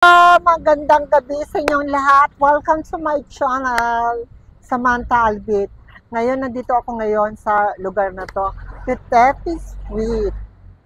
Magandang gabi sa inyong lahat. Welcome to my channel, Samantha Albit. Ngayon, nandito ako ngayon sa lugar na to, Duterte Street,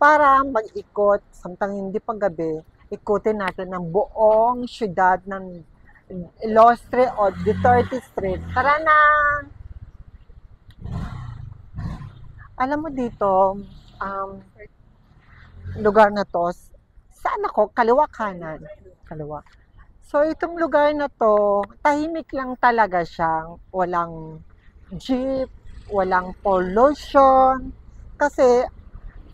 para mag-ikot, samtang hindi pa gabi, ikutin natin ang buong syudad ng Ilostre o Duterte Street. Tara na! Alam mo dito, lugar na to, saan ako? Kaliwa kanan. Kaliwa. So, itong lugar na to, tahimik lang talaga siya. Walang jeep, walang pollution. Kasi,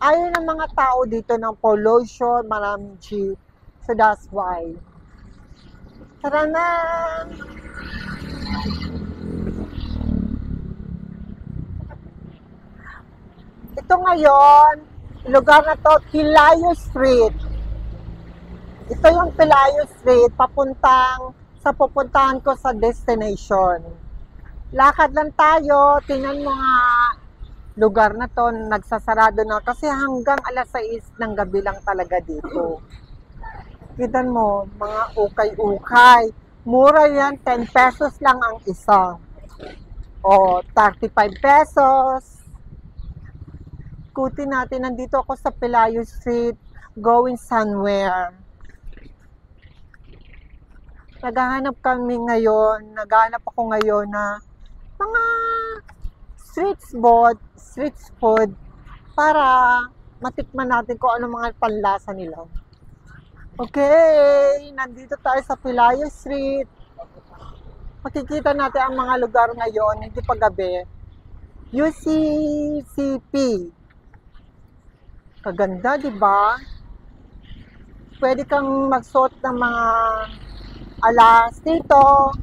ayaw ng mga tao dito ng pollution, maraming jeep. So, that's why. Tara na! Ito ngayon, lugar na to, Pelayo Street. Ito yung Pelayo Street, sa pupuntahan ko sa destination. Lakad lang tayo, tingnan mo nga, lugar na to, nagsasarado na kasi hanggang alas 6 ng gabi lang talaga dito. Kita mo, mga ukay-ukay. Mura yan, 10 pesos lang ang isa. O, 35 pesos. Ikutin natin, nandito ako sa Pelayo Street, going somewhere. Naghahanap ako ngayon na mga street food para matikman natin kung ano mga panlasa nila. Okay, nandito tayo sa Pelayo Street. Makikita natin ang mga lugar ngayon, hindi pa gabi. UCCP. Kaganda, di ba? Pwede kang magsuot ng mga alas dito.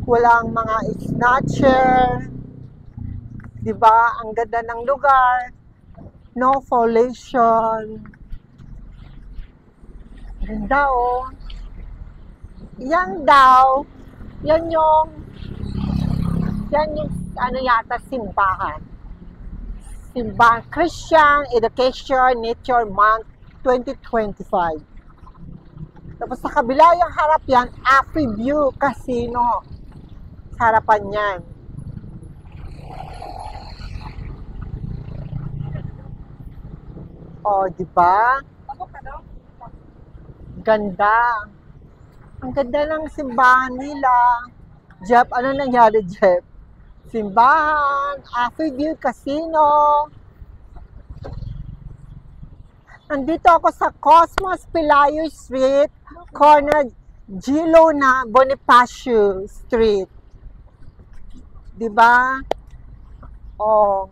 Walang mga snatcher. Di ba? Ang ganda ng lugar. No pollution. Ganda, oh. Yan daw. Yan yung ano yata, simbahan. Simbahan Christian Education Nature Month 2025. Tapos sa kabila yung harap yan, AfriView Casino. Sa harapan yan. O, di ba? Ganda. Ang ganda ng simbahan nila. Jeff, ano nangyari, Jeff? Simbahan, AfriView Casino. Nandito ako sa Cosmos Pelayo Street, corner Gilona Bonifacio Street. Diba? Oh.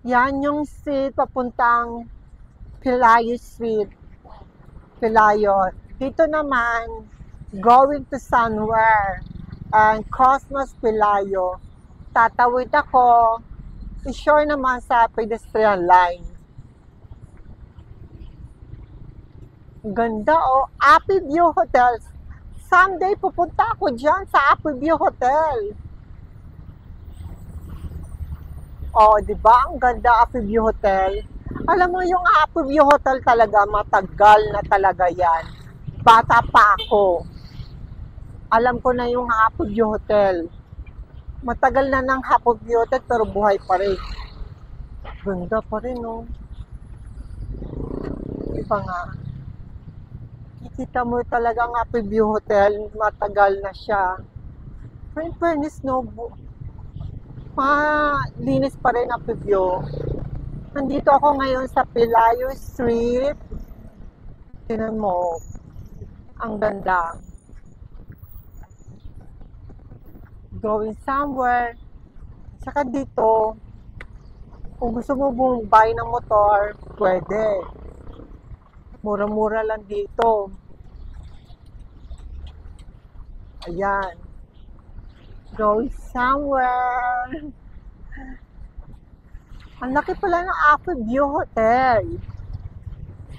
Yan yung street papuntang Pelayo Street. Pelayo. Dito naman, going to somewhere. And Cosmos Pelayo. Tatawid ako. I-sure naman sa pedestrian line. Ganda, oh. AfriView Hotel. Someday pupunta ako dyan sa AfriView Hotel. Oh, di ba? Ang ganda, AfriView Hotel. Alam mo, yung AfriView Hotel talaga, matagal na talaga yan. Bata pa ako. Alam ko na yung AfriView Hotel. Matagal na ng AfriView Hotel, pero buhay pa rin. Ganda pa rin, no? Iba nga. Kikita mo talaga ang AfriView Hotel, matagal na siya. Pero in fairness, no? Malinis pa rin AfriView. Nandito ako ngayon sa Pelayo Street. Tingnan mo. Ang ganda. Going somewhere. Saka dito, kung gusto mo bumabay ng motor, pwede. Mura-mura lang dito. Ayan. Going somewhere. Ang laki pala ng AfriView Hotel.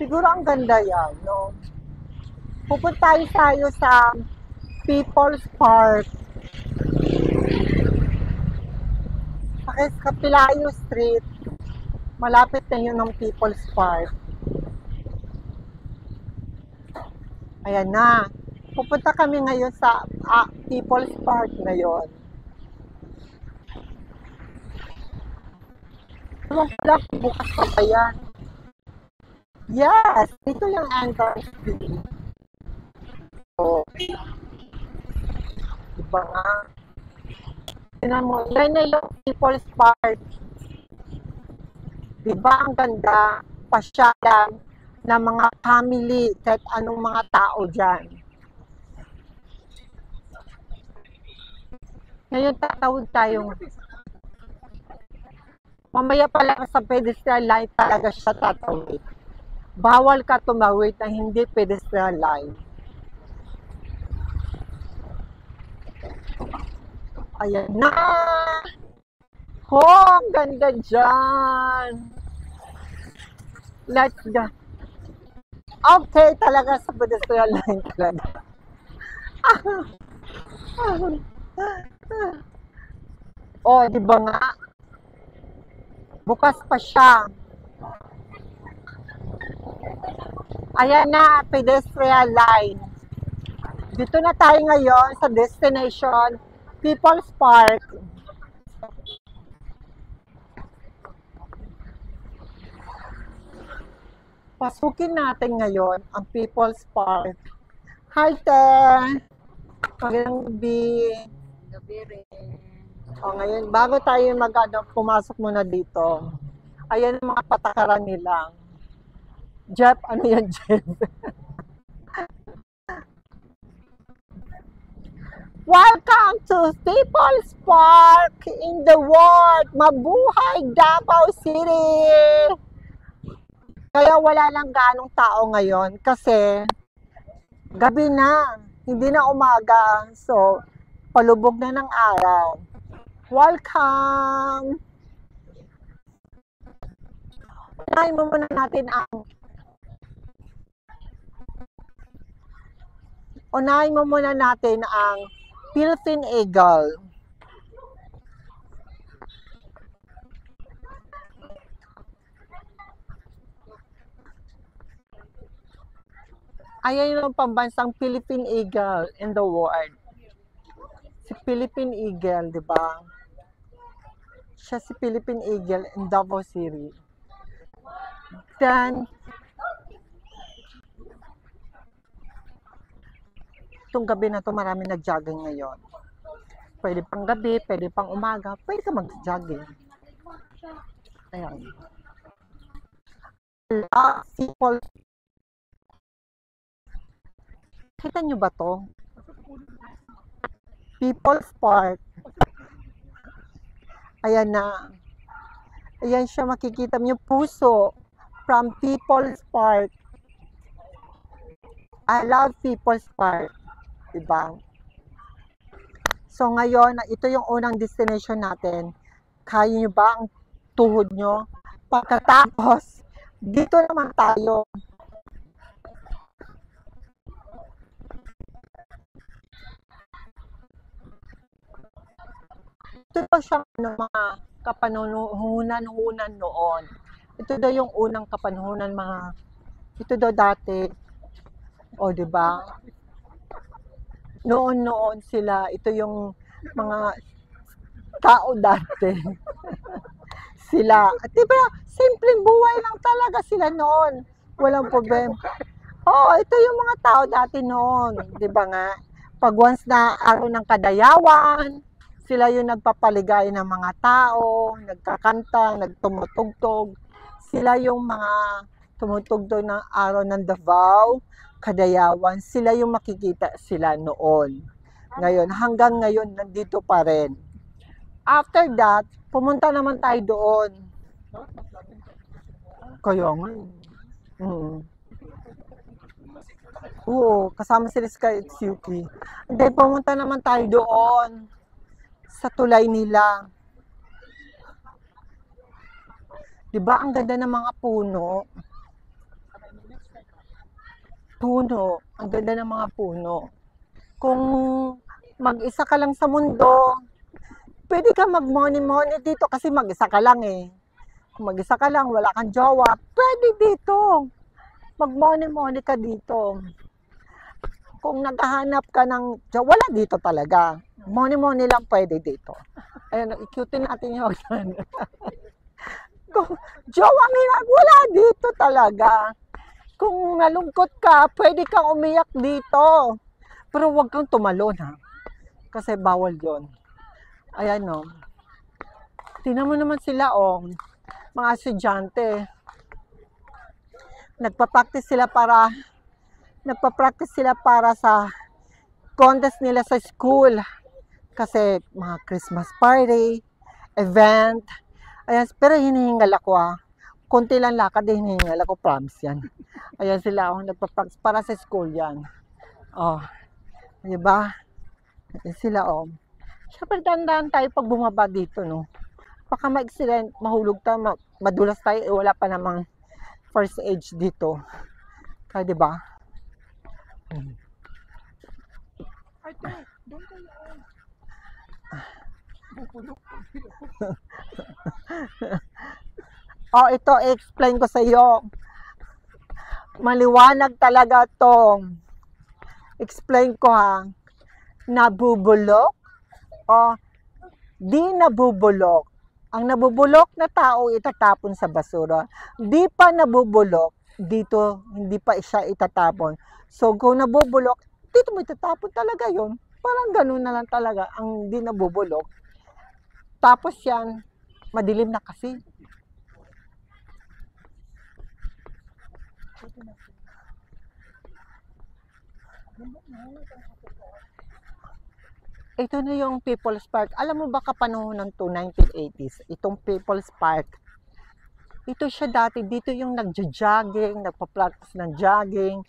Siguro ang ganda yan, no? Pupunta tayo sa People's Park. Sa Pelayo Street, malapit na yun ng People's Park. Ayan na. Pupunta kami ngayon sa People's Park ngayon. Ewan ko lang kung bukas pa ba yan. Yes! Ito yung entrance fee. So, diba nga? Tignan mo, yan na yung People's Park. Diba ang ganda? Pasyalan ng mga family, kahit anong mga tao dyan. Ngayon tatawid tayong mamaya pala sa pedestrian line talaga siya tatawid. Bawal ka tumawid na hindi pedestrian line. Ayan na! Ho, ang ganda dyan! Let's go. Okay, talaga sa pedestrian line talaga. Oh, di ba nga? Bukas pa siya. Ayan na, pedestrian line. Dito na tayo ngayon sa destination, People's Park. Pasukin natin ngayon ang People's Park. Hi, Te! Magandang gabi. Gabi rin. O, ngayon, bago tayo pumasok muna dito, ayan ang mga patakaran nila. Jeff, ano yan, Jeff? Welcome to People's Park in the world. Mabuhay Davao City! Kaya wala lang ganong tao ngayon kasi gabi na, hindi na umaga. So, palubog na ng araw. Welcome! Unahin mo muna natin ang Philippine Eagle. Ayan yung pambansang Philippine Eagle in the world. Si Philippine Eagle, di ba? Siya si Philippine Eagle in Davao City. Then, itong gabi na to marami nag-jogging ngayon. Pwede pang gabi, pwede pang umaga, pwede ka mag-jogging. Ayan. People. Kita nyo ba to? People's Park. Ayan na. Ayan siya, makikita nyo puso from People's Park. I love People's Park. Diba? So ngayon, ito yung unang destination natin. Kaya nyo ba ang tuhod nyo? Pagkatapos, dito naman tayo. Ito daw siya mga kapanhunan noon. Ito daw yung unang kapanhunan ito daw dati. O, di ba? Noon sila, ito yung mga tao dati. Sila. At di ba, simpleng buhay lang talaga sila noon. Walang problema. Oo, ito yung mga tao dati noon. Di ba nga? Pag once na araw ng kadayawan, sila yung nagpapaligay ng mga tao, nagkakanta, nagtumutugtog. Sila yung mga tumutugtog ng araw ng Davao, Kadayawan. Sila yung makikita sila noon. Ngayon, hanggang ngayon, nandito pa rin. After that, pumunta naman tayo doon. Kaya nga. Oo, kasama si Rizka at Yuki. Hindi, pumunta naman tayo doon. Sa tulay nila. Diba ang ganda ng mga puno? Ang ganda ng mga puno. Kung mag-isa ka lang sa mundo, pwede ka mag-money dito kasi mag-isa ka lang eh. Kung mag-isa ka lang, wala kang jowa, pwede dito. Mag-money ka dito. Kung naghahanap ka ng, wala dito talaga. Money lang pwede dito. Ayan, ikutin natin yung kung jowa wala dito talaga. Kung nalungkot ka, pwede kang umiyak dito. Pero huwag kang tumalon ha. Kasi bawal yon. Ayan o. Tingnan mo naman sila o. Mga estudyante. Nagpa-practice sila para sa contest nila sa school. Kasi mga Christmas party, event. Ayan, pero hinihingal ako konti lang lakad hinihingal ako, promise yan. Ayan sila nagpa-practice para sa school yan. Diba? Ayan sila Siyempre dandan tayo pag bumaba dito, no? Baka ma-accident, mahulog tayo, madulas tayo, wala pa namang first aid dito. Kaya diba? Ito, explain ko sa iyo. Maliwanag talaga to. Explain ko ha. Nabubulok o di nabubulok. Ang nabubulok na tao itatapon sa basura. Di pa nabubulok, dito hindi pa siya itatapon. So kung nabubulok, dito mo itatapon talaga yon. Parang ganun na lang talaga ang di nabubulok. Tapos yan, madilim na kasi. Ito na yung People's Park. Alam mo ba kapanahon to 1980s? Itong People's Park. Ito siya dati. Dito yung nagja-jogging, nagpa-practice ng jogging.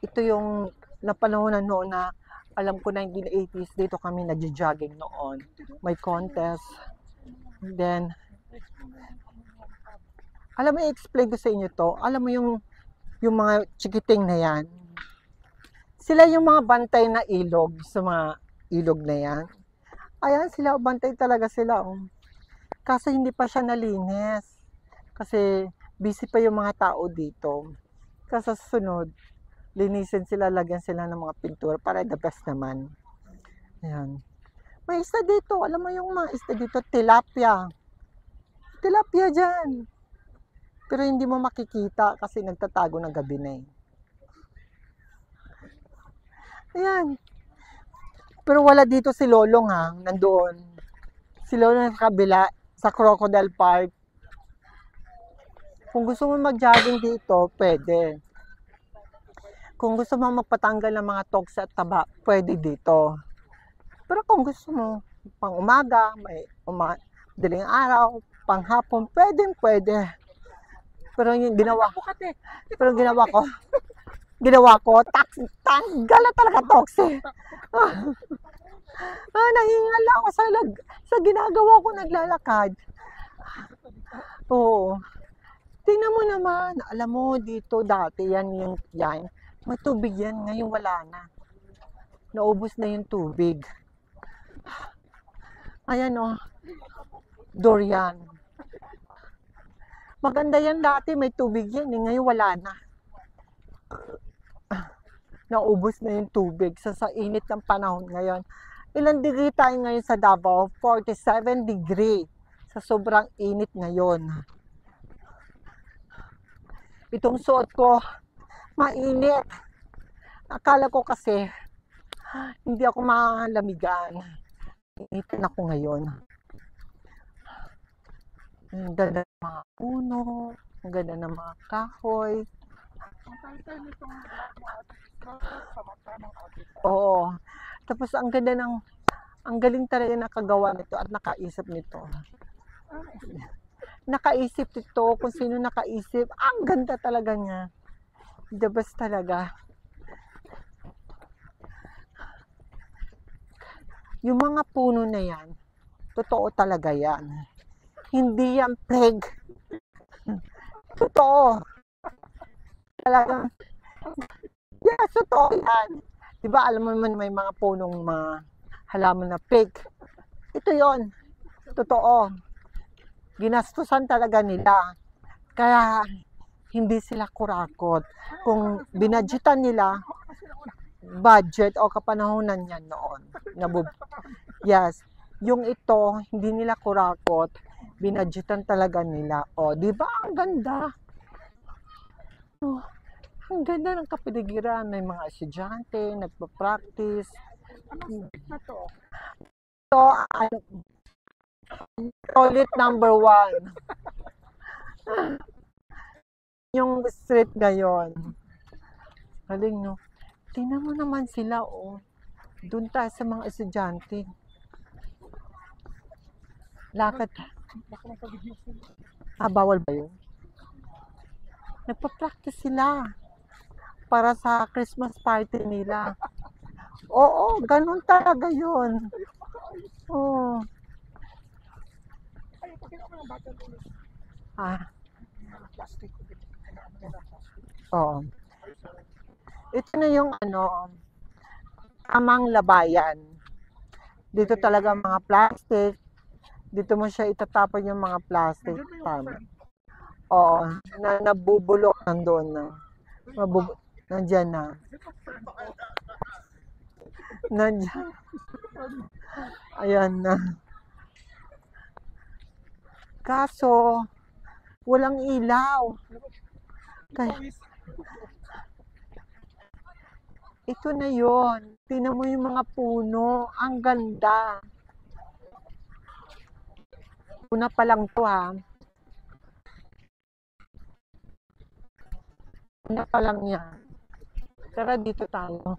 Ito yung napanahonan noon na alam ko 1980s. Dito kami nagja-jogging noon. May contest. And then, alam mo, i-explain ko sa inyo to. Alam mo yung mga chikiting na yan. Sila yung mga bantay na ilog sa mga ilog na yan. Ayan sila, bantay talaga sila. Kasi hindi pa siya nalinis. Kasi busy pa yung mga tao dito. Kasi sa sunod, linisin sila, lagyan sila ng mga pintura para the best naman. Ayan. May isda dito. Alam mo yung mga isda dito, tilapia. Tilapia dyan. Pero hindi mo makikita kasi nagtatago ng gabi na eh. Ayan. Pero wala dito si Lolong nandoon. Si Lolong sa kabila, sa Crocodile Park. Kung gusto mo mag-jogging dito, pwede. Kung gusto mo magpatanggal ng mga togs at taba, pwede dito. Pero kung gusto mo, pang umaga, may daling araw, pang hapon, pwede. Pero yung ginawa ko, tanggal na talaga toxic. Nahingal ako sa ginagawa ko, naglalakad. Oo. Tingnan mo naman, alam mo dito dati yan, may tubig yan, ngayon wala na. Naubos na yung tubig. Ayan durian. Maganda yan dati, may tubig yan, ngayon wala na. Naubos na yung tubig sa init ng panahon ngayon. Ilang degree tayo ngayon sa Davao? 47 degree. Sa sobrang init ngayon. Itong suot ko, mainit. Akala ko kasi, hindi ako malamigan. Initan ako ngayon. Ang ganda ng mga puno, ang ganda ng mga kahoy. Oo. Tapos ang galing talaga nakagawa nito at nakaisip nito. Nakaisip nito, kung sino nakaisip, ang ganda talaga niya. The best talaga. Yung mga puno na yan, totoo talaga yan. Hindi yan peg. Totoo. Talagang, yes, totoo yan. Diba, alam mo naman may mga punong mga halaman na peg. Ito yon, totoo. Ginastusan talaga nila. Kaya, hindi sila kurakot. Kung binadgetan nila, budget o kapanahonan niya noon. Yes. Yung ito, hindi nila kurakot. Binadgetan talaga nila. O, di ba? Ang ganda. Oh, ang ganda ng kapaligiran. May mga estudyante, nagpa-practice. Na to. Ito, ano, toilet number 1. Yung street ngayon. Galing, no? Tingnan mo naman sila, oh. Doon tayo sa mga estudyante. Lakad. Bawal ba yun? Nagpa-practice sila para sa Christmas party nila. Oo, ganun talaga yun. Oo. Ay, pag ako ng bata ulit. Plastic. Oo. Ito na yung tamang labayan. Dito talaga mga plastic. Dito mo siya itatapon yung mga plastic. Tama. Oo, nabubulok nandoon na. Nandiyan na. Nandiyan. Ayan na. Kaso, walang ilaw. Kaya, ito na yon. Tingnan mo yung mga puno. Ang ganda. Una pa lang to, ha. Una pa lang yan. Tara dito tayo.